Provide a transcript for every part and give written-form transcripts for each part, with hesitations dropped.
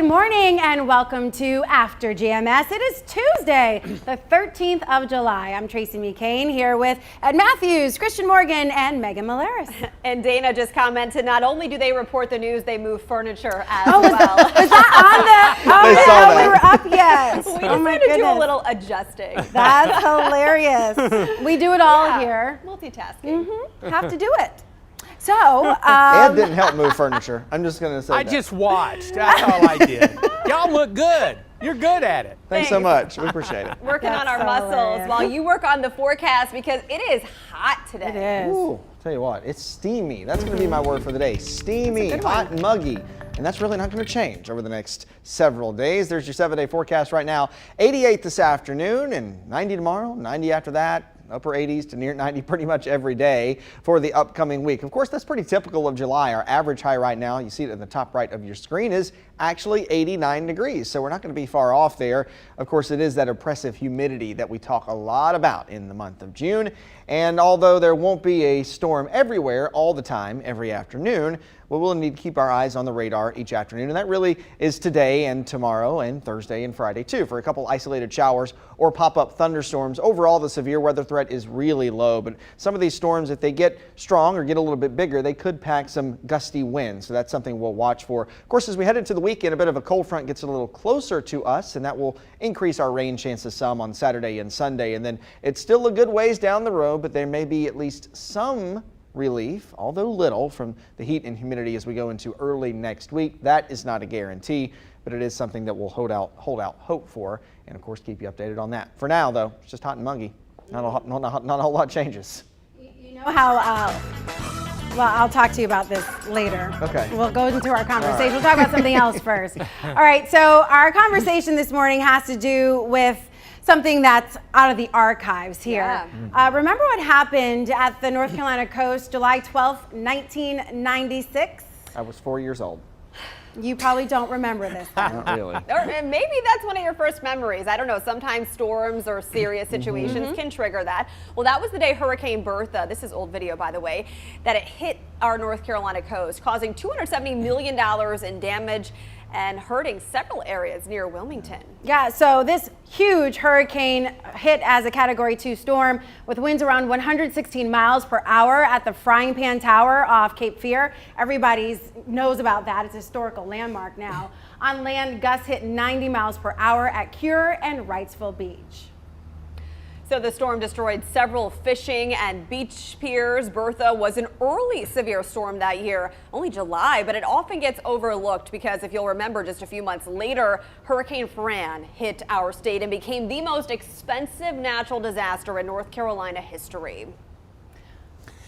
Good morning and welcome to After GMS. It is Tuesday, the 13th of July. I'm Tracy McCain here with Ed Matthews, Christian Morgan, and Megan Malaris. And Dana just commented, not only do they report the news, they move furniture as well. Was that on the? Oh, They saw that. we were up yet. We decided to do a little adjusting. That's hilarious. We do it all here. Multitasking. Have to do it. So, Ed didn't help move furniture. I'm just going to say I that. just watched. That's all I did. Y'all look good. You're good at it. Thanks so much. We appreciate it. Working on our so muscles hilarious. while you work on the forecast because it is hot today. it is. Ooh, tell you what, it's steamy. That's going to be my word for the day. Steamy, hot, and muggy. And that's really not going to change over the next several days. There's your 7-day forecast right now. 88 this afternoon and 90 tomorrow, 90 after that. Upper 80s to near 90 pretty much every day for the upcoming week. Of course, that's pretty typical of July. Our average high right now, you see it in the top right of your screen, is actually 89 degrees. So we're not going to be far off there. Of course, it is that oppressive humidity that we talk a lot about in the month of June. And although there won't be a storm everywhere all the time, every afternoon, we will need to keep our eyes on the radar each afternoon. And that really is today and tomorrow and Thursday and Friday too, for a couple isolated showers or pop-up thunderstorms. Overall, the severe weather threat is really low, but some of these storms, if they get strong or get a little bit bigger, they could pack some gusty winds. So that's something we'll watch for. Of course, as we head into the weekend, a bit of a cold front gets a little closer to us, and that will increase our rain chances some on Saturday and Sunday. And then it's still a good ways down the road, but there may be at least some relief, although little, from the heat and humidity as we go into early next week. That is not a guarantee, but it is something that we'll hold out hope for, and of course keep you updated on that. For now, though, it's just hot and muggy. Not a whole lot changes. You know how, well, I'll talk to you about this later. Okay. We'll go into our conversation. We'll talk about something else first. All right, so our conversation this morning has to do with something that's out of the archives here. Yeah. Remember what happened at the North Carolina coast July 12th, 1996? I was 4 years old. You probably don't remember this. Not really. Or maybe that's one of your first memories. I don't know. Sometimes storms or serious situations can trigger that. Well, that was the day Hurricane Bertha, this is old video by the way, that it hit our North Carolina coast, causing $270 million in damage and hurting several areas near Wilmington. Yeah, so this huge hurricane hit as a Category 2 storm with winds around 116 miles per hour at the Frying Pan Tower off Cape Fear. Everybody knows about that. It's a historical landmark now. On land, gusts hit 90 miles per hour at Cure and Wrightsville Beach. So the storm destroyed several fishing and beach piers. Bertha was an early severe storm that year, only July, but it often gets overlooked because if you'll remember just a few months later, Hurricane Fran hit our state and became the most expensive natural disaster in North Carolina history.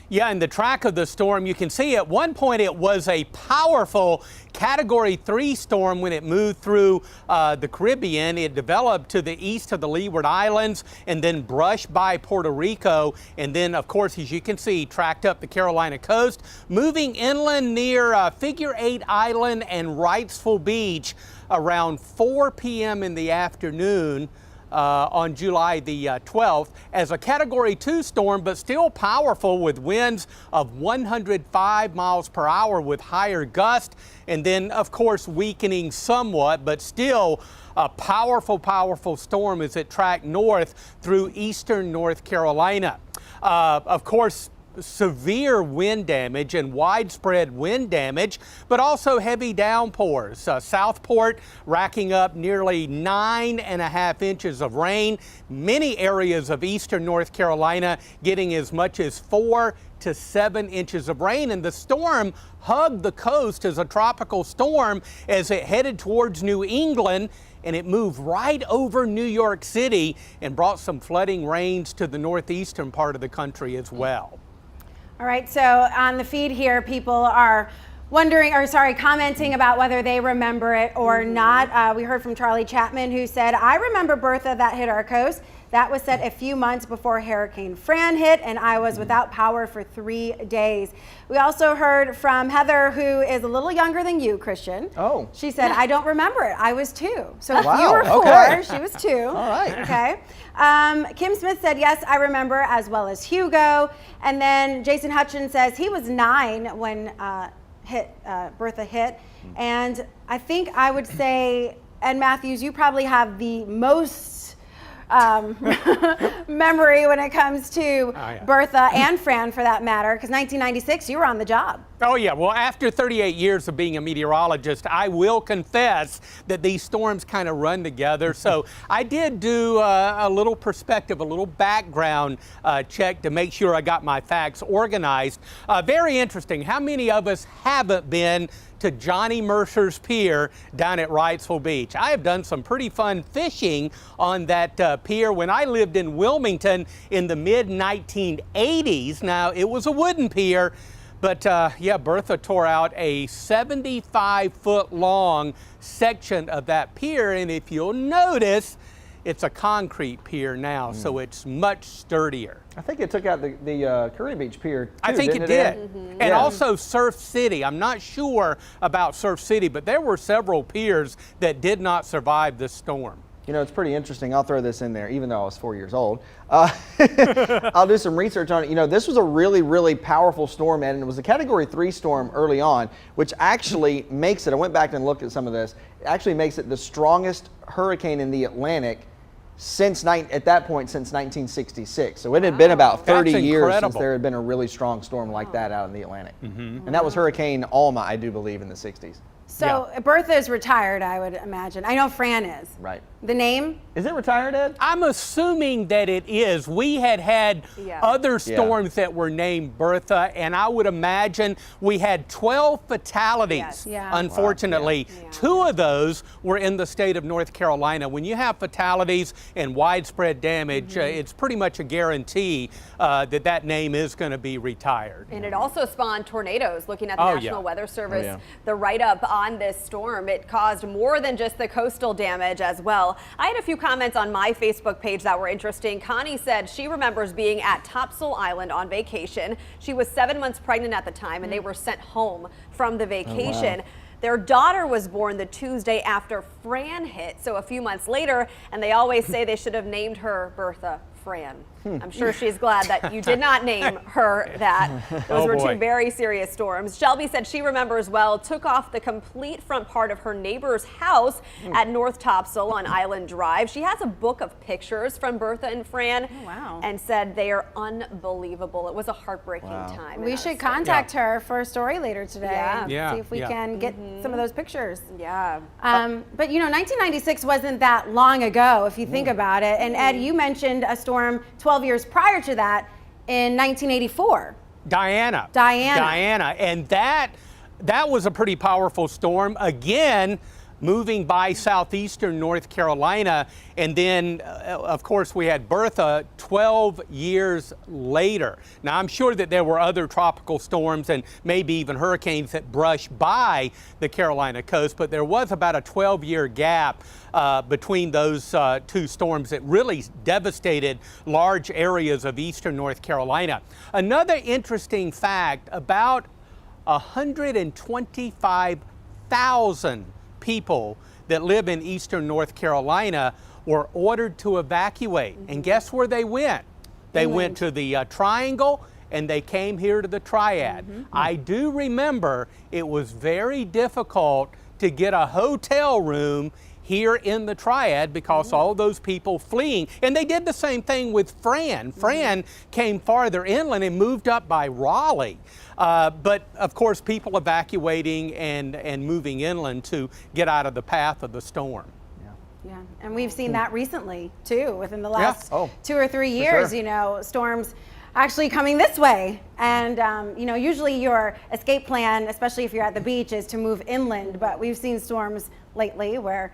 Yeah, in the track of the storm, you can see at one point it was a powerful Category 3 storm when it moved through the Caribbean. It developed to the east of the Leeward Islands and then brushed by Puerto Rico. And then, of course, as you can see, tracked up the Carolina coast, moving inland near Figure 8 Island and Wrightsville Beach around 4 p.m. in the afternoon. On July the 12th as a Category 2 storm, but still powerful with winds of 105 miles per hour with higher gusts, and then of course weakening somewhat, but still a powerful storm as it tracked north through eastern North Carolina. Of course, severe wind damage and widespread wind damage, but also heavy downpours. Southport racking up nearly 9.5 inches of rain. Many areas of eastern North Carolina getting as much as 4 to 7 inches of rain. And the storm hugged the coast as a tropical storm as it headed towards New England, and it moved right over New York City and brought some flooding rains to the northeastern part of the country as well. All right, so on the feed here, people are commenting about whether they remember it or not. We heard from Charlie Chapman, who said, I remember Bertha that hit our coast. That was set a few months before Hurricane Fran hit, and I was without power for 3 days. We also heard from Heather, who is a little younger than you, Christian. Oh. She said, I don't remember it. I was 2. So if Wow, you were 4, okay. she was 2. All right. Okay. Kim Smith said, yes, I remember, as well as Hugo. And then Jason Hutchins says he was 9 when Bertha hit. And I think I would say, Ed Matthews, you probably have the most memory when it comes to Bertha and Fran, for that matter, because 1996, you were on the job. Oh, yeah. Well, after 38 years of being a meteorologist, I will confess that these storms kind of run together. So I did do a little perspective, a little background check to make sure I got my facts organized. Very interesting. How many of us haven't been to Johnny Mercer's Pier down at Wrightsville Beach? I have done some pretty fun fishing on that pier when I lived in Wilmington in the mid-1980s. Now, it was a wooden pier, but yeah, Bertha tore out a 75-foot long section of that pier, and if you'll notice, it's a concrete pier now, so it's much sturdier. I think it took out the Curry Beach Pier, too, I think it did. And Yeah. also Surf City. I'm not sure about Surf City, but there were several piers that did not survive this storm. You know, it's pretty interesting. I'll throw this in there, even though I was 4 years old. I'll do some research on it. You know, this was a really, really powerful storm, and it was a Category 3 storm early on, which actually makes it, I went back and looked at some of this, it actually makes it the strongest hurricane in the Atlantic at that point since 1966. So it had been about 30 That's years since incredible. there had been a really strong storm like that out in the Atlantic. And that was Hurricane Alma, I do believe, in the 60s. So Bertha is retired, I would imagine. I know Fran is. Right. The name? Is it retired, Ed? I'm assuming that it is. We had other storms that were named Bertha, and I would imagine we had 12 fatalities. Yes. Yeah. Unfortunately, Yeah. 2 of those were in the state of North Carolina. When you have fatalities and widespread damage, it's pretty much a guarantee that name is going to be retired. And it also spawned tornadoes. Looking at the Oh, National yeah. Weather Service, yeah. the write-up on this storm, it caused more than just the coastal damage as well. I had a few comments on my Facebook page that were interesting. Connie said she remembers being at Topsail Island on vacation. She was 7 months pregnant at the time, and they were sent home from the vacation. Their daughter was born the Tuesday after Fran hit, so a few months later, and they always say they should have named her Bertha Fran. I'm sure she's glad that you did not name her that. Those were boy. 2 very serious storms. Shelby said she remembers well, took off the complete front part of her neighbor's house at North Topsail on Island Drive. She has a book of pictures from Bertha and Fran and said they are unbelievable. It was a heartbreaking time. We should contact her for a story later today. Yeah. Yeah, See if we yeah. can get some of those pictures. Yeah. But you know, 1996 wasn't that long ago if you think about it. And Ed, you mentioned a storm 12 years prior to that in 1984. Diana. And that was a pretty powerful storm. Again, moving by southeastern North Carolina. And then, of course, we had Bertha 12 years later. Now, I'm sure that there were other tropical storms and maybe even hurricanes that brushed by the Carolina coast, but there was about a 12-year gap between those 2 storms that really devastated large areas of eastern North Carolina. Another interesting fact, about 125,000 people that live in eastern North Carolina were ordered to evacuate. And guess where they went? They went to the Triangle, and they came here to the Triad. I do remember it was very difficult to get a hotel room here in the Triad because all those people fleeing. And they did the same thing with Fran. Fran came farther inland and moved up by Raleigh. But of course, people evacuating and moving inland to get out of the path of the storm. Yeah, and we've seen that recently too, within the last Oh, 2 or 3 years, sure. you know, storms actually coming this way. And, you know, usually your escape plan, especially if you're at the beach, is to move inland. But we've seen storms lately where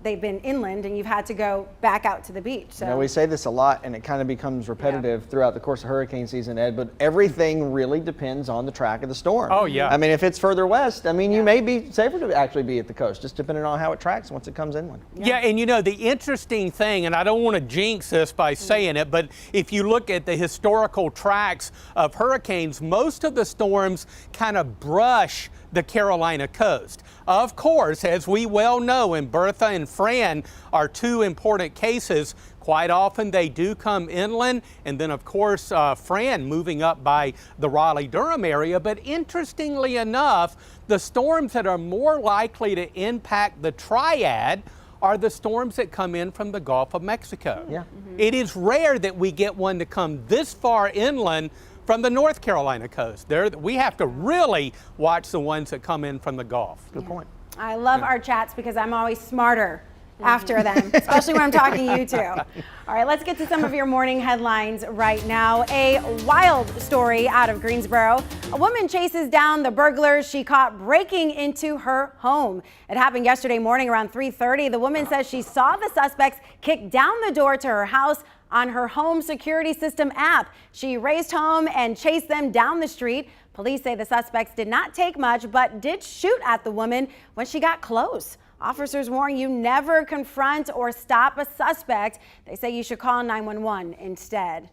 they've been inland and you've had to go back out to the beach. So You know, we say this a lot, and it kind of becomes repetitive throughout the course of hurricane season, Ed, but everything really depends on the track of the storm. Oh, yeah. I mean, if it's further west, I mean, you may be safer to actually be at the coast, just depending on how it tracks once it comes inland. Yeah, and you know, the interesting thing, and I don't want to jinx this by saying it, but if you look at the historical tracks of hurricanes, most of the storms kind of brush the Carolina coast. Of course, as we well know, in Bertha and Fran are two important cases. Quite often they do come inland, and then of course Fran moving up by the Raleigh-Durham area. But interestingly enough, the storms that are more likely to impact the triad are the storms that come in from the Gulf of Mexico. Yeah. It is rare that we get one to come this far inland from the North Carolina coast. We have to really watch the ones that come in from the Gulf. Good point. I love our chats because I'm always smarter after them, especially when I'm talking to you two. All right, let's get to some of your morning headlines right now. A wild story out of Greensboro. A woman chases down the burglars she caught breaking into her home. It happened yesterday morning around 3:30. The woman says she saw the suspects kick down the door to her house on her home security system app. She raced home and chased them down the street. Police say the suspects did not take much, but did shoot at the woman when she got close. Officers warn you never confront or stop a suspect. They say you should call 911 instead.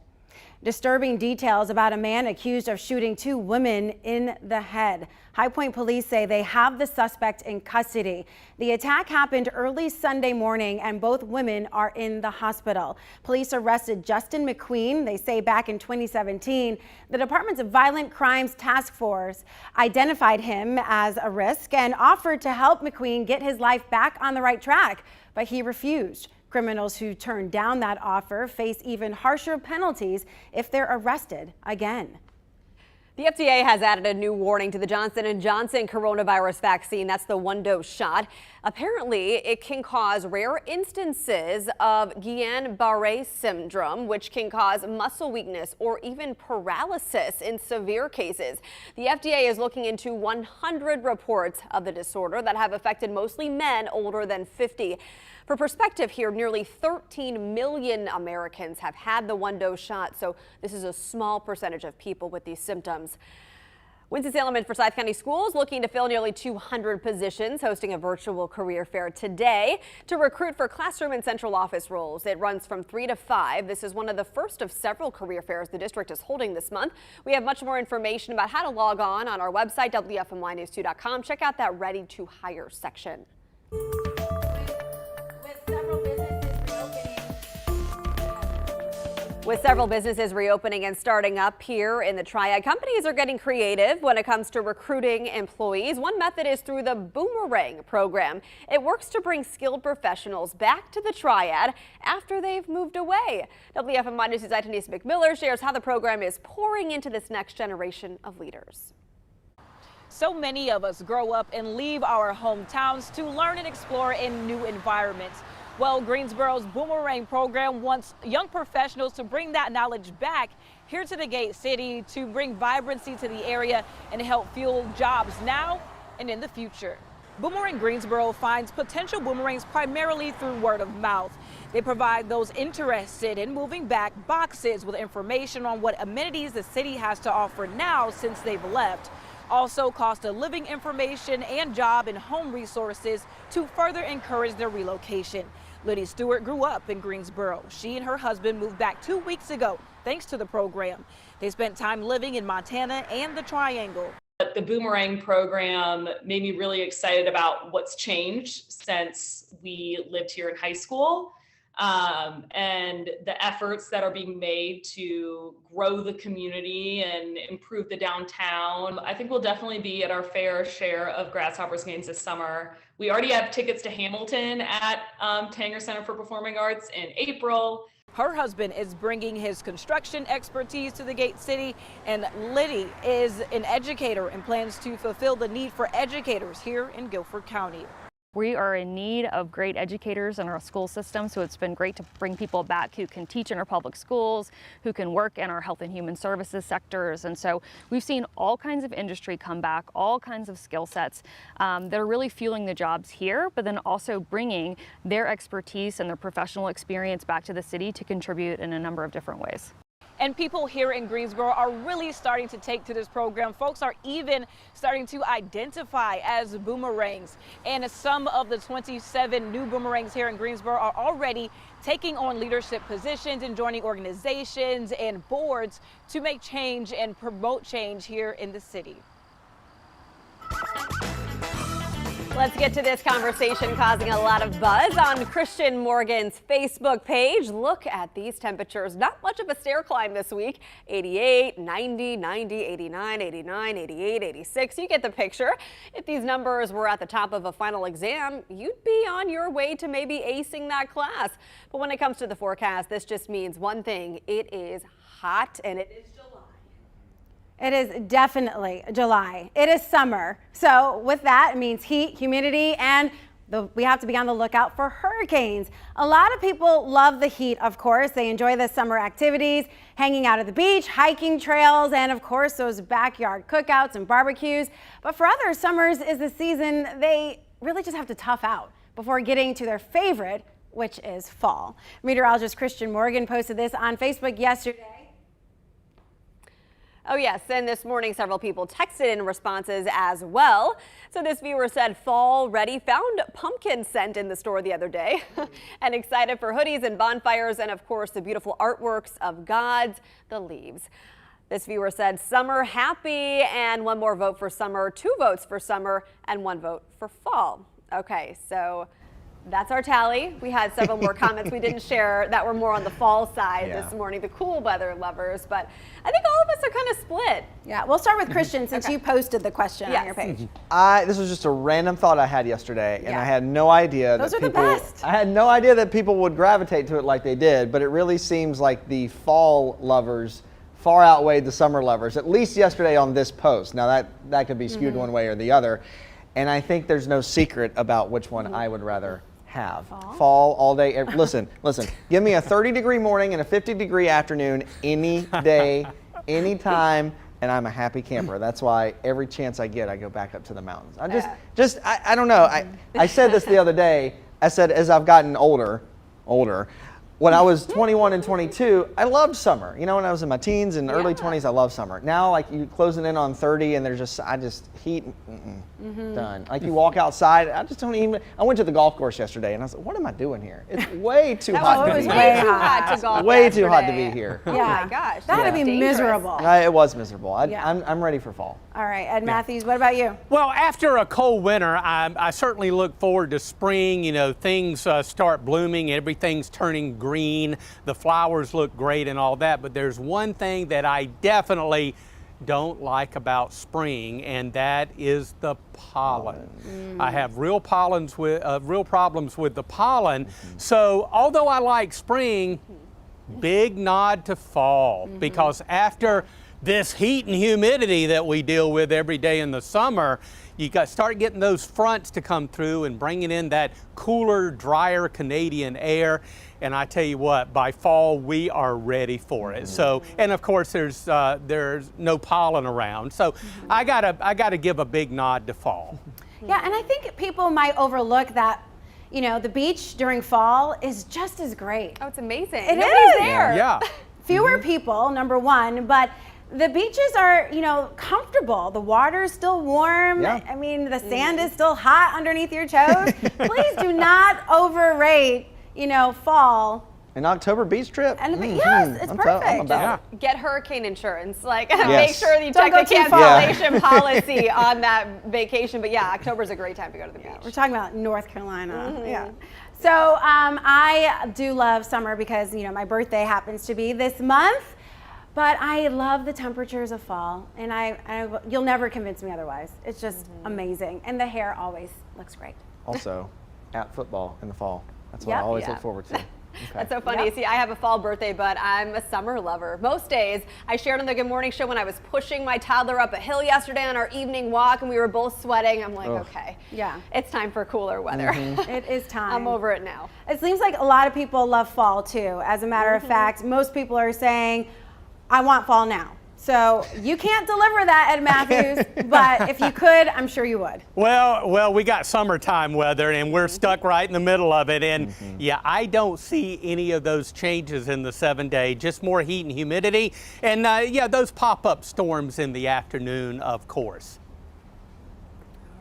Disturbing details about a man accused of shooting two women in the head. High Point police say they have the suspect in custody. The attack happened early Sunday morning and both women are in the hospital. Police arrested Justin McQueen. They say back in 2017, the Department's Violent Crimes Task Force identified him as a risk and offered to help McQueen get his life back on the right track, but he refused. Criminals who turn down that offer face even harsher penalties if they're arrested again. The FDA has added a new warning to the Johnson & Johnson coronavirus vaccine. That's the one-dose shot. Apparently, it can cause rare instances of Guillain-Barré syndrome, which can cause muscle weakness or even paralysis in severe cases. The FDA is looking into 100 reports of the disorder that have affected mostly men older than 50. For perspective here, nearly 13 million Americans have had the one-dose shot, so this is a small percentage of people with these symptoms. Winston-Salem and Forsyth County Schools looking to fill nearly 200 positions, hosting a virtual career fair today to recruit for classroom and central office roles. It runs from 3 to 5. This is one of the first of several career fairs the district is holding this month. We have much more information about how to log on our website, WFMYnews2.com. Check out that Ready to Hire section. With several businesses reopening and starting up here in the Triad, companies are getting creative when it comes to recruiting employees. One method is through the Boomerang Program. It works to bring skilled professionals back to the Triad after they've moved away. WFMY News' Denise McMiller shares how the program is pouring into this next generation of leaders. So many of us grow up and leave our hometowns to learn and explore in new environments. Well, Greensboro's Boomerang Program wants young professionals to bring that knowledge back here to the Gate City to bring vibrancy to the area and help fuel jobs now and in the future. Boomerang Greensboro finds potential boomerangs primarily through word of mouth. They provide those interested in moving back boxes with information on what amenities the city has to offer now since they've left. Also cost of living information and job and home resources to further encourage their relocation. Liddy Stewart grew up in Greensboro. She and her husband moved back 2 weeks ago thanks to the program. They spent time living in Montana and the Triangle. The Boomerang Program made me really excited about what's changed since we lived here in high school. And the efforts that are being made to grow the community and improve the downtown. I think we'll definitely be at our fair share of Grasshoppers games this summer. We already have tickets to Hamilton at Tanger Center for Performing Arts in April. Her husband is bringing his construction expertise to the Gate City, and Liddy is an educator and plans to fulfill the need for educators here in Guilford County. We are in need of great educators in our school system, so it's been great to bring people back who can teach in our public schools, who can work in our health and human services sectors. And so we've seen all kinds of industry come back, all kinds of skill sets that are really fueling the jobs here, but then also bringing their expertise and their professional experience back to the city to contribute in a number of different ways. And people here in Greensboro are really starting to take to this program. Folks are even starting to identify as boomerangs. And some of the 27 new boomerangs here in Greensboro are already taking on leadership positions and joining organizations and boards to make change and promote change here in the city. Let's get to this conversation causing a lot of buzz on Christian Morgan's Facebook page. Look at these temperatures. Not much of a stair climb this week. 88, 90, 90, 89, 89, 88, 86. You get the picture. If these numbers were at the top of a final exam, you'd be on your way to maybe acing that class. But when it comes to the forecast, this just means one thing. It is hot and it is July. It is definitely July. It is summer. So with that, it means heat, humidity, and we have to be on the lookout for hurricanes. A lot of people love the heat, of course. They enjoy the summer activities, hanging out at the beach, hiking trails, and of course, those backyard cookouts and barbecues. But for others, summers is the season they really just have to tough out before getting to their favorite, which is fall. Meteorologist Christian Morgan posted this on Facebook yesterday. Oh yes, and this morning several people texted in responses as well. So this viewer said, fall ready, found pumpkin scent in the store the other day and excited for hoodies and bonfires and of course the beautiful artworks of gods, the leaves. This viewer said, summer happy, and one more vote for summer, 2 votes for summer and 1 vote for fall. Okay, so that's our tally. We had several more comments we didn't share that were more on the fall side this morning, the cool weather lovers, but I think all of us are kind of split. Yeah, we'll start with Christian since you posted the question on your page. This was just a random thought I had yesterday, and I had no idea Those that are people, the best. I had no idea that people would gravitate to it like they did, but it really seems like the fall lovers far outweighed the summer lovers, at least yesterday on this post. Now that could be skewed one way or the other, and I think there's no secret about which one I would rather have. Fall all day. Listen, give me a 30-degree morning and a 50-degree afternoon any day, anytime, and I'm a happy camper. That's why every chance I get, I go back up to the mountains. I don't know. I said this the other day. I said, as I've gotten older, when I was 21 and 22, I loved summer. You know, when I was in my teens and early 20s, I loved summer. Now, like, you closing in on 30 and there's heat, done. Like, you walk outside, I went to the golf course yesterday and I was like, what am I doing here? It's way too hot to be here. Way too hot to golf. Way too hot to be here. Oh my gosh. That had to be miserable. It was miserable. I'm ready for fall. All right, Ed Matthews, what about you? Well, after a cold winter, I certainly look forward to spring. You know, things start blooming, everything's turning green, the flowers look great and all that, but there's one thing that I definitely don't like about spring, and that is the pollen. I have real problems with the pollen. So although I like spring, big nod to fall, because after this heat and humidity that we deal with every day in the summer, you start getting those fronts to come through and bringing in that cooler, drier Canadian air. And I tell you what, by fall, we are ready for it. So, and of course, there's no pollen around. So I gotta give a big nod to fall. Yeah, and I think people might overlook that, you know, the beach during fall is just as great. Oh, it's amazing. Nobody's there. Yeah. Fewer people, number one, but the beaches are, you know, comfortable. The water's still warm. Yeah. I mean, the sand is still hot underneath your toes. Please do not overrate, you know, fall. An October beach trip? Yes, it's perfect. Get hurricane insurance. Like, make sure you check Don't the go too far. cancellation policy on that vacation. But yeah, October's a great time to go to the beach. We're talking about North Carolina. Yeah. So I do love summer because, you know, my birthday happens to be this month. But I love the temperatures of fall, and you'll never convince me otherwise. It's just amazing, and the hair always looks great. Also, at football in the fall. That's what I always look forward to. Okay. That's so funny. See, I have a fall birthday, but I'm a summer lover. Most days, I shared on the Good Morning Show when I was pushing my toddler up a hill yesterday on our evening walk, and we were both sweating. I'm like, okay, it's time for cooler weather. It is time. I'm over it now. It seems like a lot of people love fall, too. As a matter of fact, most people are saying, I want fall now. So you can't deliver that, Ed Matthews, but if you could, I'm sure you would. Well, we got summertime weather and we're stuck right in the middle of it. And yeah, I don't see any of those changes in the 7-day, just more heat and humidity. And yeah, those pop-up storms in the afternoon, of course.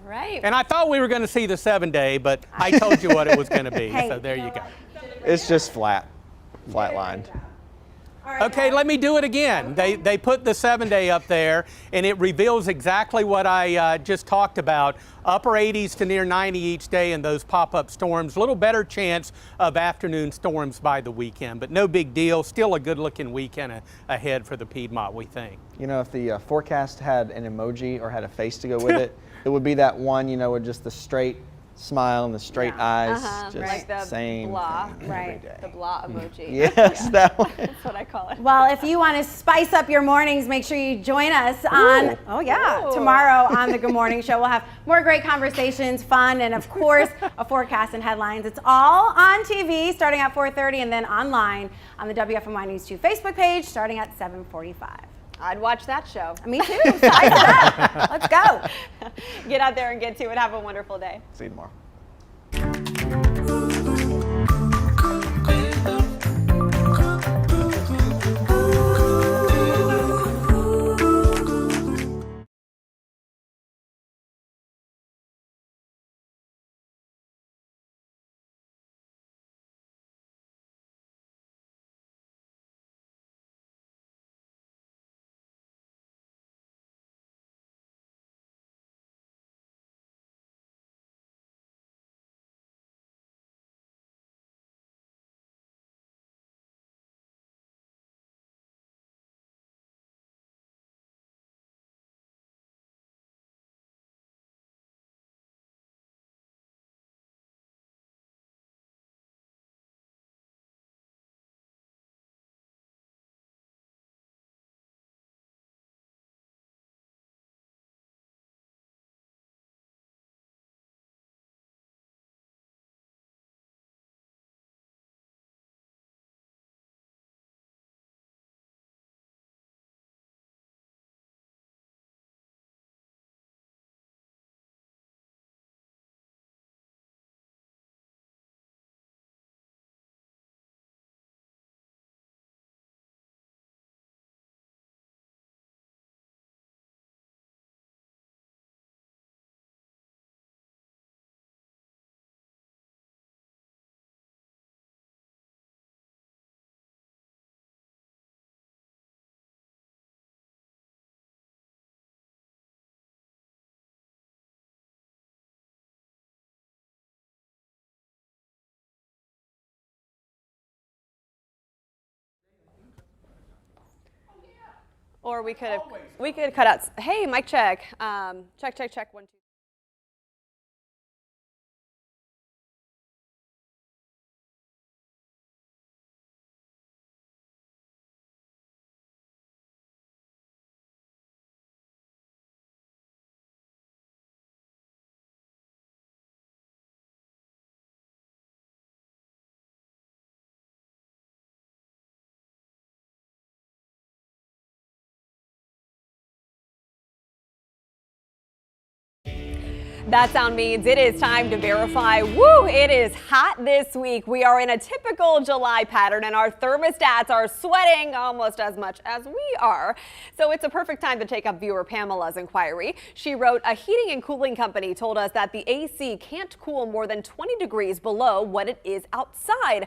All right. And I thought we were going to see the 7-day, but I told you what it was going to be. So there you go. It's just flatlined. Okay, let me do it again. They put the 7-day up there, and it reveals exactly what I just talked about. Upper 80s to near 90 each day, and those pop-up storms. A little better chance of afternoon storms by the weekend, but no big deal. Still a good-looking weekend ahead for the Piedmont, we think. You know, if the forecast had an emoji or had a face to go with it, it would be that one, you know, with just the straight smile and the straight eyes, just like the same blah, thing right. every day. The blah emoji. Yes, that one. That's what I call it. Well, if you want to spice up your mornings, make sure you join us on, tomorrow on the Good Morning Show. We'll have more great conversations, fun, and of course, a forecast and headlines. It's all on TV starting at 4:30 and then online on the WFMY News 2 Facebook page starting at 7:45. I'd watch that show. Me too. Spice it up. Let's go. Get out there and get to it. Have a wonderful day. See you tomorrow. Or we could cut out. Hey, mic check. Check 1 2. That sound means it is time to verify. Woo, it is hot this week. We are in a typical July pattern and our thermostats are sweating almost as much as we are. So it's a perfect time to take up viewer Pamela's inquiry. She wrote, a heating and cooling company told us that the AC can't cool more than 20 degrees below what it is outside.